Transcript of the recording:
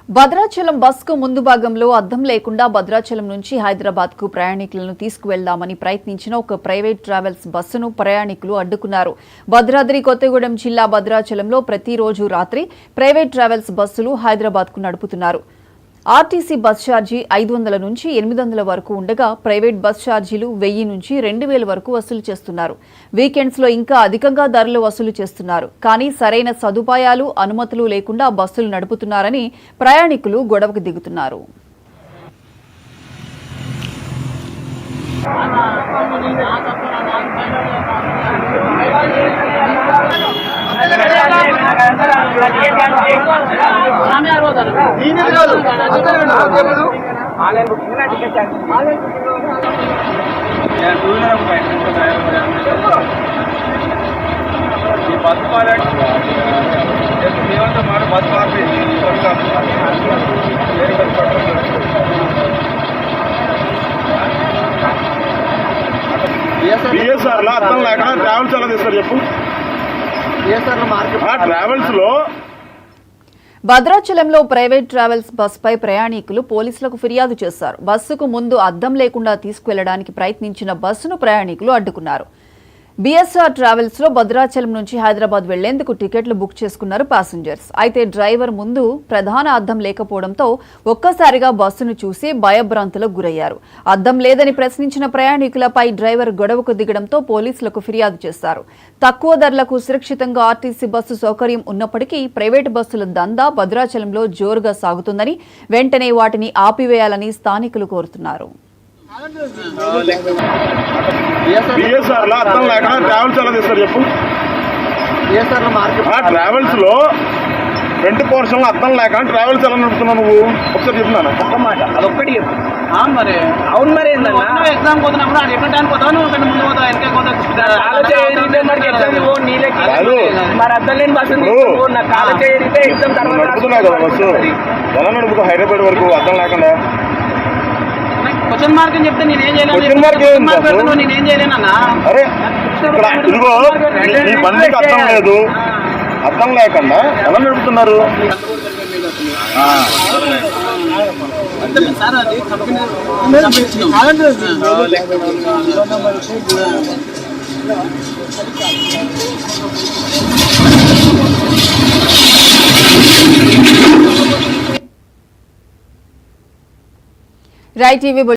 భద్రాచలం బస్కు ముందు భాగంలో అద్దం లేకుండా భద్రాచలం నుంచి హైదరాబాద్కు ప్రయాణికులను తీసుకువెళ్దామని ప్రయత్నించిన ఒక ప్రైవేట్ ట్రావెల్స్ బస్సును ప్రయాణికులు అడ్డుకున్నారు. భద్రాద్రి కొత్తగూడెం జిల్లా భద్రాచలంలో ప్రతిరోజు రాత్రి ప్రైవేట్ ట్రావెల్స్ బస్సులు హైదరాబాద్కు నడుపుతున్నారు. ఆర్టీసీ బస్ ఛార్జీ 500 నుంచి 800 వరకు ఉండగా ప్రైవేట్ బస్ ఛార్జీలు 1000 నుంచి 2000 వరకు వసూలు చేస్తున్నారు. వీకెండ్స్ లో ఇంకా అధికంగా ధరలు వసూలు చేస్తున్నారు. కానీ సరైన సదుపాయాలు, అనుమతులు లేకుండా బస్సులు నడుపుతున్నారని ప్రయాణికులు గొడవకు దిగుతున్నారు. బిఎస్ఆర్ అర్థం లేక ట్రావెల్స్ ఎలా తీస్తారు చెప్పు. ట్రావెల్స్ లో భద్రాచలంలో ప్రైవేట్ ట్రావెల్స్ బస్పై ప్రయాణికులు పోలీసులకు ఫిర్యాదు చేశారు. బస్సుకు ముందు అద్దం లేకుండా తీసుకువెళ్లడానికి ప్రయత్నించిన బస్సును ప్రయాణికులు అడ్డుకున్నారు. బీఎస్ఆర్ ట్రావెల్స్ లో భద్రాచలం నుంచి హైదరాబాద్ వెళ్లేందుకు టికెట్లు బుక్ చేసుకున్నారు ప్యాసింజర్స్. అయితే డ్రైవర్ ముందు ప్రధాన అద్దం లేకపోవడంతో ఒక్కసారిగా బస్సును చూసి భయభ్రాంతులకు గురయ్యారు. అద్దం లేదని ప్రశ్నించిన ప్రయాణికులపై డ్రైవర్ గొడవకు దిగడంతో పోలీసులకు ఫిర్యాదు చేశారు. తక్కువ ధరలకు సురక్షితంగా ఆర్టీసీ బస్సు సౌకర్యం ఉన్నప్పటికీ ప్రైవేటు బస్సుల దందా భద్రాచలంలో జోరుగా సాగుతుందని, వెంటనే వాటిని ఆపివేయాలని స్థానికులు కోరుతున్నారు. బిఎస్ఆర్ లో అర్థం లేక ట్రావెల్స్ ఎలా తీస్తారు చెప్పు. ట్రావెల్స్ లో ఫ్రంట్ పోర్షన్ లో అర్థం లేక ట్రావెల్స్ ఎలా నడుపుతున్నావు నువ్వు? ఒకసారి చెప్తున్నాను ఒక్క మాట, అదొక్కటి చెప్పు. మరి అవును, మరి ఎగ్జామ్ పోతున్నప్పుడు అది ఎక్కడ టైం పోతావు, నువ్వు ముందు పోతావు, వెనక పోతావు. మరి అర్థం లేని బస్సు నడుపుతున్నావు కదా బస్సు. ఎలా నడుపుతావు హైదరాబాద్ వరకు అర్థం లేకుండా? క్వశ్చన్ మార్క్ అని చెప్తే నేనేం చేయలేను. నేనేం చేయలేనన్నా. అరే ఇదిగో నీ బండికి అర్థం లేదు, అర్థం లేకుండా ఎలా నడుపుతున్నారు? సార్ అది రైట్ టీవీ